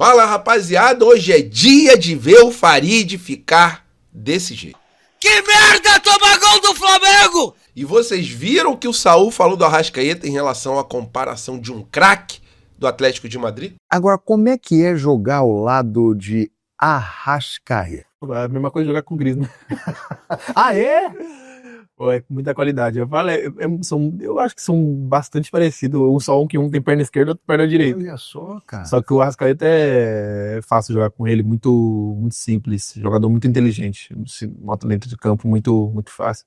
Fala, rapaziada, hoje é dia de ver o Farid ficar desse jeito. Que merda, toma gol do Flamengo! E vocês viram que o Saul falou do Arrascaeta em relação à comparação de um craque do Atlético de Madrid? Agora, como é que é jogar ao lado de Arrascaeta? É a mesma coisa jogar com o Griezmann. Ah, é? Pô, é com muita qualidade. Eu acho que são bastante parecidos. Um que um tem perna esquerda e outro perna direita. Olha só, cara. Só que o Arrascaeta é fácil jogar com ele, muito, muito simples. Jogador muito inteligente. Nota dentro de campo, muito, muito fácil.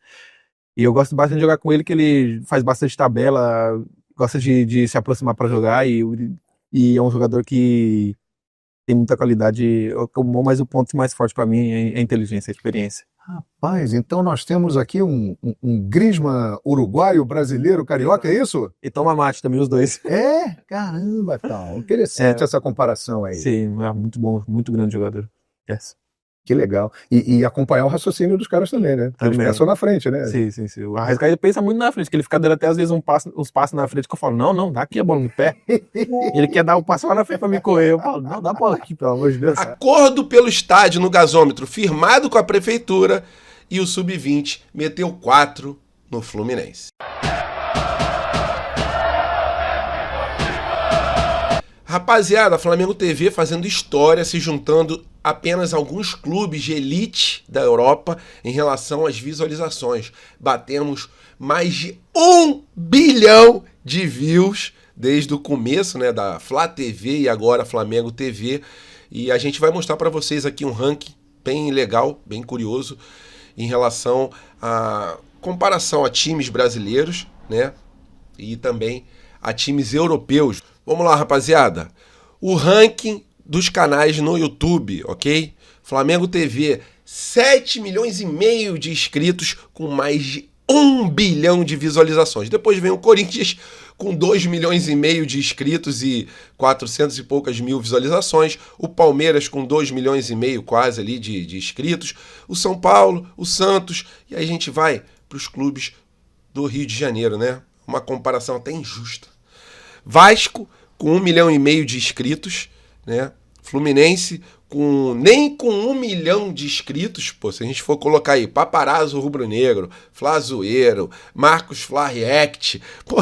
E eu gosto bastante de jogar com ele, que ele faz bastante tabela, gosta de se aproximar para jogar e é um jogador que tem muita qualidade. Mas o ponto mais forte para mim é a inteligência, a experiência. Rapaz, então nós temos aqui um Griezmann uruguaio, brasileiro, carioca, é isso? E toma mate também, os dois. É? Caramba, tal. Interessante essa comparação aí. Sim, é muito bom, muito grande jogador. Yes. Que legal. E acompanhar o raciocínio dos caras também, né? Porque eles pensam na frente, né? Sim. O Arrascaeta pensa muito na frente, que ele fica dando até às vezes uns passos na frente que eu falo, não, dá aqui a bola no pé. Ele quer dar um passo lá na frente pra me correr. Eu falo, não, dá a bola aqui, pelo amor de Deus. Acordo pelo estádio no gasômetro firmado com a prefeitura e o Sub-20 meteu 4 no Fluminense. Rapaziada, a Flamengo TV fazendo história, se juntando apenas alguns clubes de elite da Europa em relação às visualizações. Batemos mais de 1 bilhão de views desde o começo, né, da Flá TV e agora Flamengo TV. E a gente vai mostrar para vocês aqui um ranking bem legal, bem curioso, em relação à comparação a times brasileiros, né, e também a times europeus. Vamos lá, rapaziada. O ranking dos canais no YouTube, ok? Flamengo TV, 7 milhões e meio de inscritos com mais de 1 bilhão de visualizações. Depois vem o Corinthians com 2 milhões e meio de inscritos e 400 e poucas mil visualizações. O Palmeiras com 2 milhões e meio quase ali de inscritos. O São Paulo, o Santos. E aí a gente vai para os clubes do Rio de Janeiro, né? Uma comparação até injusta. Vasco com 1 milhão e meio de inscritos, né? Fluminense nem com 1 milhão de inscritos, pô, se a gente for colocar aí Paparazzo Rubro-Negro, Flazoeiro, Marcos Fla React, pô,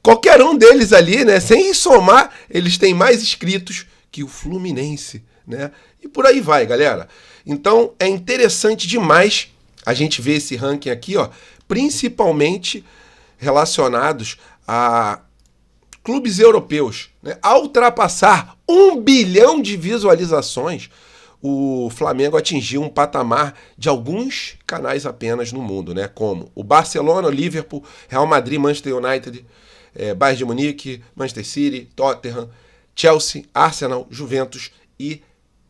qualquer um deles ali, né? Sem somar, eles têm mais inscritos que o Fluminense, né? E por aí vai, galera. Então é interessante demais a gente ver esse ranking aqui, ó, principalmente relacionados a clubes europeus, né? Ao ultrapassar 1 bilhão de visualizações, o Flamengo atingiu um patamar de alguns canais apenas no mundo, né? Como o Barcelona, o Liverpool, Real Madrid, Manchester United, Bayern de Munique, Manchester City, Tottenham, Chelsea, Arsenal, Juventus e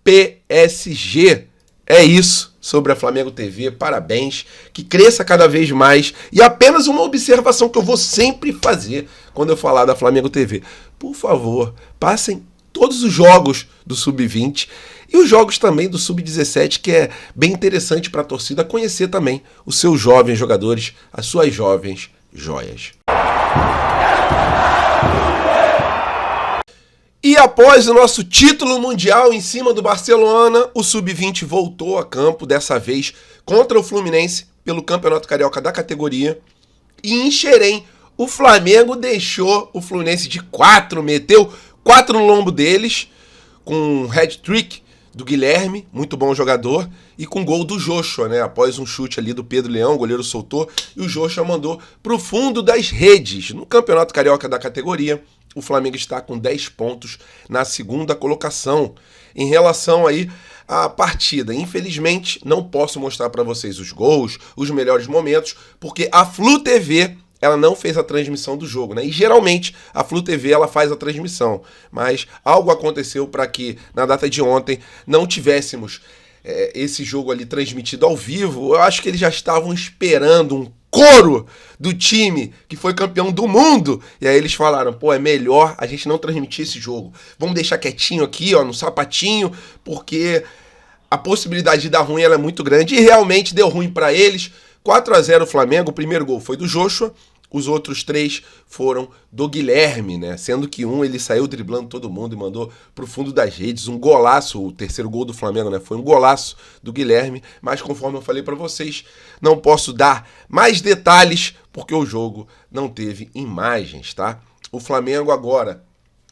PSG. É isso sobre a Flamengo TV, parabéns, que cresça cada vez mais. E apenas uma observação que eu vou sempre fazer quando eu falar da Flamengo TV. Por favor, passem todos os jogos do Sub-20 e os jogos também do Sub-17, que é bem interessante para a torcida conhecer também os seus jovens jogadores, as suas jovens joias. E após o nosso título mundial em cima do Barcelona, o Sub-20 voltou a campo, dessa vez contra o Fluminense, pelo Campeonato Carioca da categoria. E em Xerém, o Flamengo deixou o Fluminense de 4, meteu 4 no lombo deles, com um hat-trick do Guilherme, muito bom jogador, e com gol do Joshua, né? Após um chute ali do Pedro Leão, o goleiro soltou, e o Joshua mandou para o fundo das redes. No Campeonato Carioca da categoria, o Flamengo está com 10 pontos na segunda colocação. Em relação aí à partida, infelizmente não posso mostrar para vocês os gols, os melhores momentos, porque a Flu TV ela não fez a transmissão do jogo, né? E geralmente a Flu TV ela faz a transmissão, mas algo aconteceu para que na data de ontem não tivéssemos esse jogo ali transmitido ao vivo. Eu acho que eles já estavam esperando um coro do time que foi campeão do mundo. E aí eles falaram, pô, é melhor a gente não transmitir esse jogo. Vamos deixar quietinho aqui, ó, no sapatinho, porque a possibilidade de dar ruim ela é muito grande. E realmente deu ruim para eles. 4-0 o Flamengo, o primeiro gol foi do Joshua. Os outros 3 foram do Guilherme, né? Sendo que ele saiu driblando todo mundo e mandou pro fundo das redes. Um golaço, o terceiro gol do Flamengo, né? Foi um golaço do Guilherme, mas conforme eu falei para vocês, não posso dar mais detalhes porque o jogo não teve imagens, tá? O Flamengo agora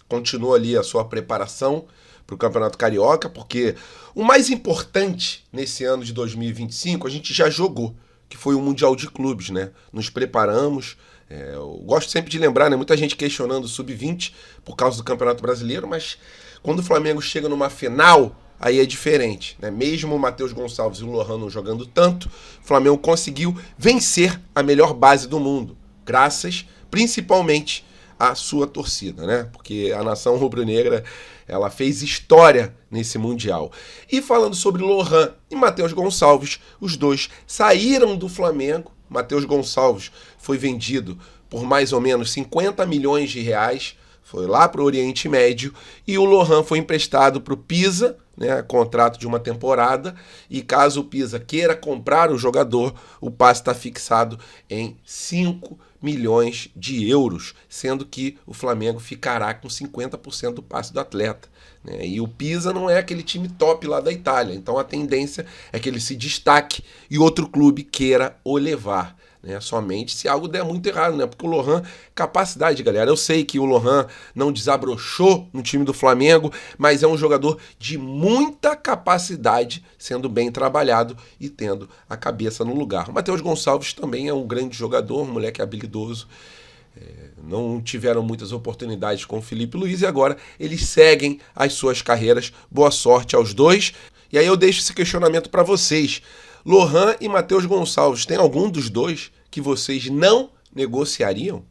continua ali a sua preparação para o Campeonato Carioca, porque o mais importante nesse ano de 2025 a gente já jogou, que foi o Mundial de Clubes, né? Nos preparamos. Eu gosto sempre de lembrar, né? Muita gente questionando o Sub-20 por causa do Campeonato Brasileiro, mas quando o Flamengo chega numa final, aí é diferente, né? Mesmo o Matheus Gonçalves e o Lohan não jogando tanto, o Flamengo conseguiu vencer a melhor base do mundo, graças principalmente à sua torcida, né? Porque a nação rubro-negra, ela fez história nesse Mundial. E falando sobre Lohan e Matheus Gonçalves, os dois saíram do Flamengo. Matheus Gonçalves foi vendido por mais ou menos 50 milhões de reais, foi lá para o Oriente Médio, e o Lohan foi emprestado para o Pisa, né, contrato de uma temporada, e caso o Pisa queira comprar o jogador, o passe está fixado em 5 milhões de euros, sendo que o Flamengo ficará com 50% do passe do atleta, né? E o Pisa não é aquele time top lá da Itália, então a tendência é que ele se destaque e outro clube queira o levar, né? Somente se algo der muito errado, né? Porque o Lohan, capacidade, galera, eu sei que o Lohan não desabrochou no time do Flamengo, mas é um jogador de muita capacidade, sendo bem trabalhado e tendo a cabeça no lugar. O Matheus Gonçalves também é um grande jogador, um moleque habilidoso. Não tiveram muitas oportunidades com o Felipe Luiz e agora eles seguem as suas carreiras. Boa sorte aos dois. E aí eu deixo esse questionamento para vocês. Lohan e Matheus Gonçalves, tem algum dos dois que vocês não negociariam?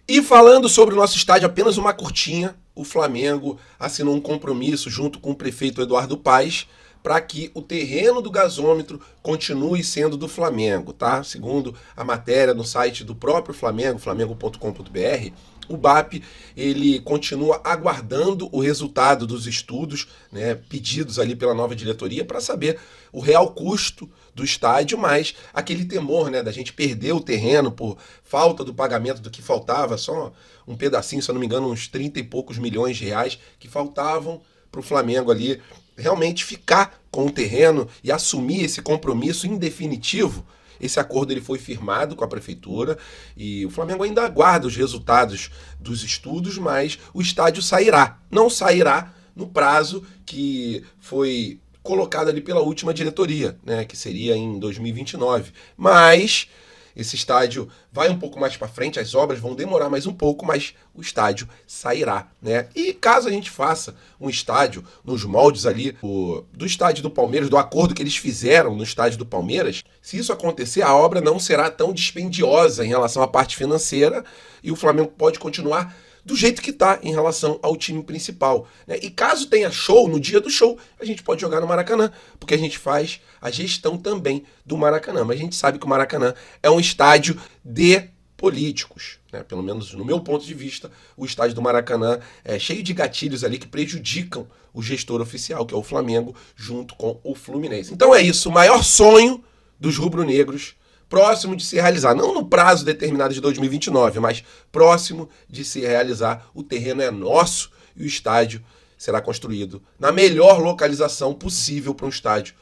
E falando sobre o nosso estádio, apenas uma curtinha, o Flamengo assinou um compromisso junto com o prefeito Eduardo Paes para que o terreno do gasômetro continue sendo do Flamengo, tá? Segundo a matéria no site do próprio Flamengo, flamengo.com.br, o BAP, ele continua aguardando o resultado dos estudos, né, pedidos ali pela nova diretoria para saber o real custo do estádio, mas aquele temor, né, da gente perder o terreno por falta do pagamento do que faltava, só um pedacinho, se eu não me engano, uns 30 e poucos milhões de reais que faltavam para o Flamengo ali realmente ficar com o terreno e assumir esse compromisso em definitivo. Esse acordo ele foi firmado com a prefeitura e o Flamengo ainda aguarda os resultados dos estudos, mas o estádio sairá. Não sairá no prazo que foi colocado ali pela última diretoria, né, que seria em 2029. Mas esse estádio vai um pouco mais para frente, as obras vão demorar mais um pouco, mas o estádio sairá, né? E caso a gente faça um estádio nos moldes ali do estádio do Palmeiras, do acordo que eles fizeram no estádio do Palmeiras, se isso acontecer, a obra não será tão dispendiosa em relação à parte financeira e o Flamengo pode continuar do jeito que está em relação ao time principal, né? E caso tenha show, no dia do show, a gente pode jogar no Maracanã, porque a gente faz a gestão também do Maracanã. Mas a gente sabe que o Maracanã é um estádio de políticos, né? Pelo menos no meu ponto de vista, o estádio do Maracanã é cheio de gatilhos ali que prejudicam o gestor oficial, que é o Flamengo, junto com o Fluminense. Então é isso, o maior sonho dos rubro-negros, próximo de se realizar, não no prazo determinado de 2029, mas próximo de se realizar. O terreno é nosso e o estádio será construído na melhor localização possível para um estádio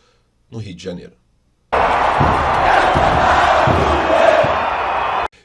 no Rio de Janeiro.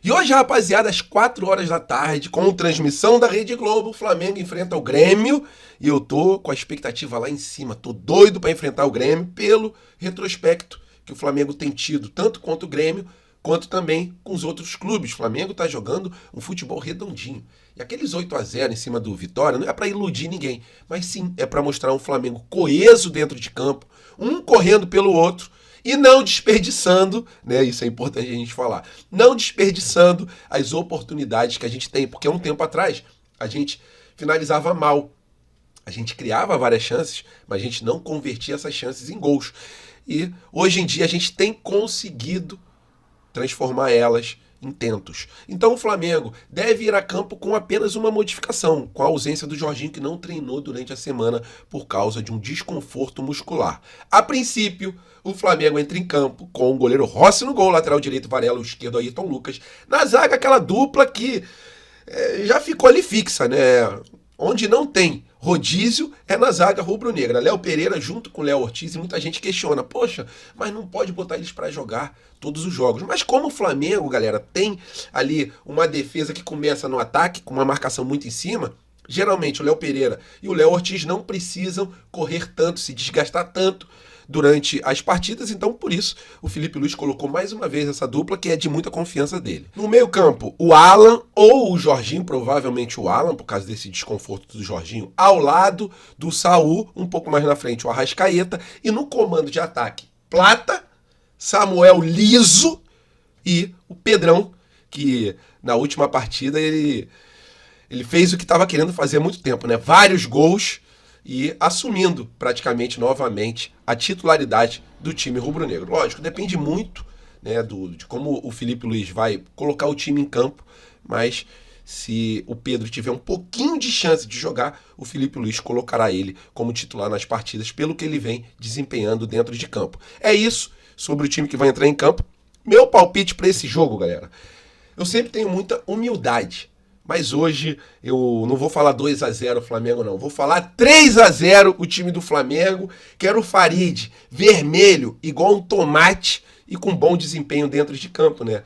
E hoje, rapaziada, às 4 horas da tarde, com transmissão da Rede Globo, o Flamengo enfrenta o Grêmio e eu tô com a expectativa lá em cima, tô doido para enfrentar o Grêmio pelo retrospecto que o Flamengo tem tido, tanto contra o Grêmio, quanto também com os outros clubes. O Flamengo está jogando um futebol redondinho. E aqueles 8-0 em cima do Vitória não é para iludir ninguém, mas sim é para mostrar um Flamengo coeso dentro de campo, um correndo pelo outro e não desperdiçando, né? Isso é importante a gente falar, não desperdiçando as oportunidades que a gente tem, porque um tempo atrás a gente finalizava mal. A gente criava várias chances, mas a gente não convertia essas chances em gols. E hoje em dia a gente tem conseguido transformar elas intentos. Então o Flamengo deve ir a campo com apenas uma modificação, com a ausência do Jorginho, que não treinou durante a semana por causa de um desconforto muscular. A princípio, o Flamengo entra em campo com o goleiro Rossi no gol, lateral direito Varela, o esquerdo Ayrton Lucas. Na zaga, aquela dupla que já ficou ali fixa, né? Onde não tem rodízio é na zaga rubro-negra. Léo Pereira junto com Léo Ortiz, e muita gente questiona, poxa, mas não pode botar eles para jogar todos os jogos. Mas como o Flamengo, galera, tem ali uma defesa que começa no ataque, com uma marcação muito em cima, geralmente o Léo Pereira e o Léo Ortiz não precisam correr tanto, se desgastar tanto durante as partidas, então por isso o Felipe Luiz colocou mais uma vez essa dupla, que é de muita confiança dele. No meio campo, o Alan ou o Jorginho, provavelmente o Alan, por causa desse desconforto do Jorginho, ao lado do Saul, um pouco mais na frente o Arrascaeta, e no comando de ataque, Plata, Samuel Liso e o Pedrão, que na última partida ele fez o que estava querendo fazer há muito tempo, né? Vários gols, e assumindo praticamente novamente a titularidade do time rubro-negro. Lógico, depende muito, né, de como o Felipe Luiz vai colocar o time em campo, mas se o Pedro tiver um pouquinho de chance de jogar, o Felipe Luiz colocará ele como titular nas partidas, pelo que ele vem desempenhando dentro de campo. É isso sobre o time que vai entrar em campo. Meu palpite para esse jogo, galera. Eu sempre tenho muita humildade, mas hoje eu não vou falar 2-0 Flamengo, não. Vou falar 3-0 o time do Flamengo. Quero o Farid vermelho, igual um tomate, e com bom desempenho dentro de campo, né?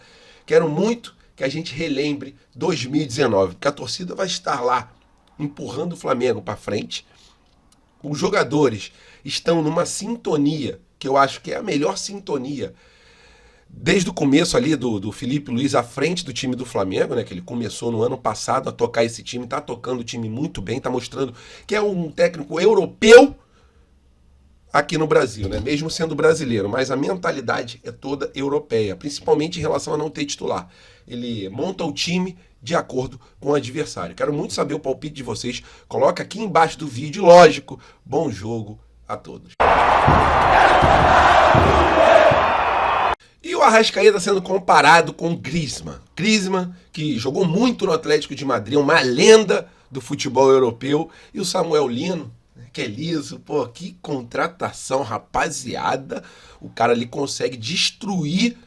Quero muito que a gente relembre 2019, porque a torcida vai estar lá empurrando o Flamengo para frente. Os jogadores estão numa sintonia, que eu acho que é a melhor sintonia desde o começo ali do Felipe Luiz à frente do time do Flamengo, né? Que ele começou no ano passado a tocar esse time, tá tocando o time muito bem, tá mostrando que é um técnico europeu aqui no Brasil, né? Mesmo sendo brasileiro, mas a mentalidade é toda europeia, principalmente em relação a não ter titular. Ele monta o time de acordo com o adversário. Quero muito saber o palpite de vocês. Coloca aqui embaixo do vídeo, lógico. Bom jogo a todos. E o Arrascaeta sendo comparado com Griezmann. Griezmann, que jogou muito no Atlético de Madrid, uma lenda do futebol europeu. E o Samuel Lino, que é liso. Pô, que contratação, rapaziada. O cara ali consegue destruir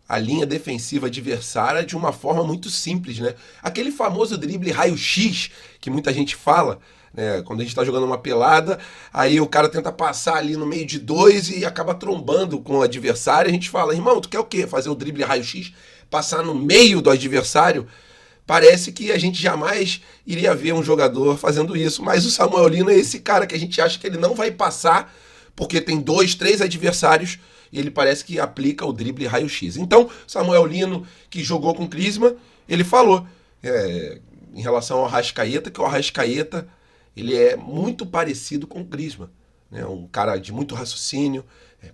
a linha defensiva adversária de uma forma muito simples, né? Aquele famoso drible raio-x que muita gente fala, né? Quando a gente tá jogando uma pelada, aí o cara tenta passar ali no meio de dois e acaba trombando com o adversário. A gente fala, irmão, tu quer o quê? Fazer o drible raio-x? Passar no meio do adversário? Parece que a gente jamais iria ver um jogador fazendo isso. Mas o Samuel Lino é esse cara que a gente acha que ele não vai passar, porque tem 2, 3 adversários, e ele parece que aplica o drible raio-x. Então, Samuel Lino, que jogou com o Griezmann, ele falou em relação ao Arrascaeta, que o Arrascaeta ele é muito parecido com o Griezmann, né? Um cara de muito raciocínio,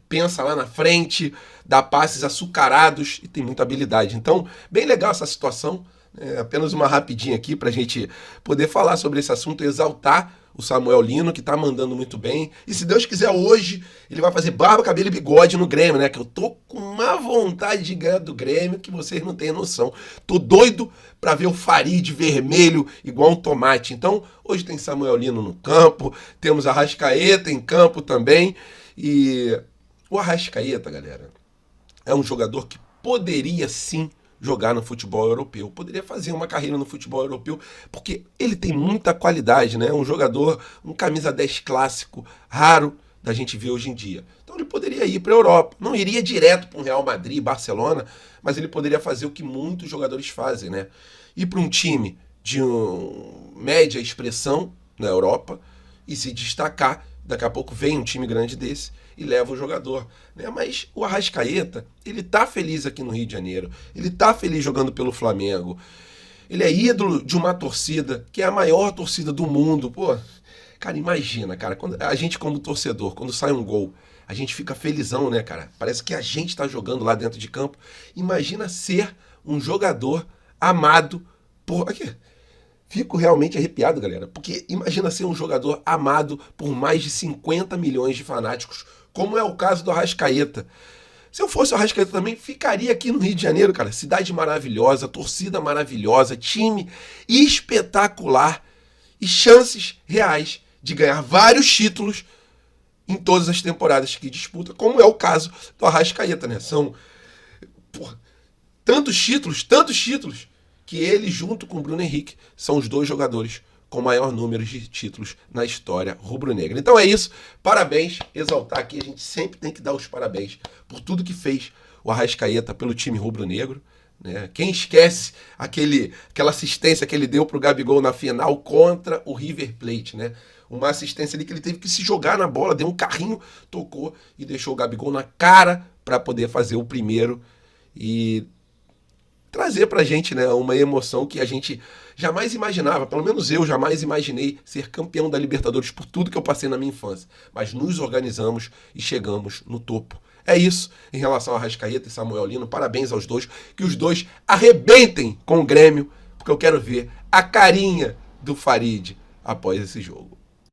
pensa lá na frente, dá passes açucarados e tem muita habilidade. Então, bem legal essa situação. Apenas uma rapidinha aqui para a gente poder falar sobre esse assunto e exaltar o Samuel Lino, que tá mandando muito bem. E se Deus quiser, hoje ele vai fazer barba, cabelo e bigode no Grêmio, né? Que eu tô com uma vontade de ganhar do Grêmio que vocês não têm noção. Tô doido para ver o Farid vermelho igual um tomate. Então, hoje tem Samuel Lino no campo, temos Arrascaeta em campo também. E o Arrascaeta, galera, é um jogador que poderia sim jogar no futebol europeu, poderia fazer uma carreira no futebol europeu, porque ele tem muita qualidade, né? Um jogador, um camisa 10 clássico, raro da gente ver hoje em dia. Então ele poderia ir para a Europa, não iria direto para um Real Madrid, Barcelona, mas ele poderia fazer o que muitos jogadores fazem, né? Ir para um time de média expressão na Europa e se destacar. Daqui a pouco vem um time grande desse e leva o jogador, né? Mas o Arrascaeta, ele tá feliz aqui no Rio de Janeiro, ele tá feliz jogando pelo Flamengo, ele é ídolo de uma torcida que é a maior torcida do mundo. Pô, cara, imagina, cara, quando a gente como torcedor, quando sai um gol, a gente fica felizão, né, cara? Parece que a gente tá jogando lá dentro de campo. Imagina ser um jogador amado por... Aqui. Fico realmente arrepiado, galera, porque imagina ser um jogador amado por mais de 50 milhões de fanáticos, como é o caso do Arrascaeta. Se eu fosse o Arrascaeta também, ficaria aqui no Rio de Janeiro, cara. Cidade maravilhosa, torcida maravilhosa, time espetacular e chances reais de ganhar vários títulos em todas as temporadas que disputa, como é o caso do Arrascaeta, né? São tantos títulos, que ele, junto com o Bruno Henrique, são os 2 jogadores com maior número de títulos na história rubro-negra. Então é isso, parabéns, exaltar aqui, a gente sempre tem que dar os parabéns por tudo que fez o Arrascaeta pelo time rubro-negro, né? Quem esquece aquela assistência que ele deu para o Gabigol na final contra o River Plate, né? Uma assistência ali que ele teve que se jogar na bola, deu um carrinho, tocou e deixou o Gabigol na cara para poder fazer o primeiro e trazer pra gente, né, uma emoção que a gente jamais imaginava, pelo menos eu jamais imaginei ser campeão da Libertadores por tudo que eu passei na minha infância. Mas nos organizamos e chegamos no topo. É isso em relação a Arrascaeta e Samuel Lino. Parabéns aos 2, que os 2 arrebentem com o Grêmio, porque eu quero ver a carinha do Farid após esse jogo.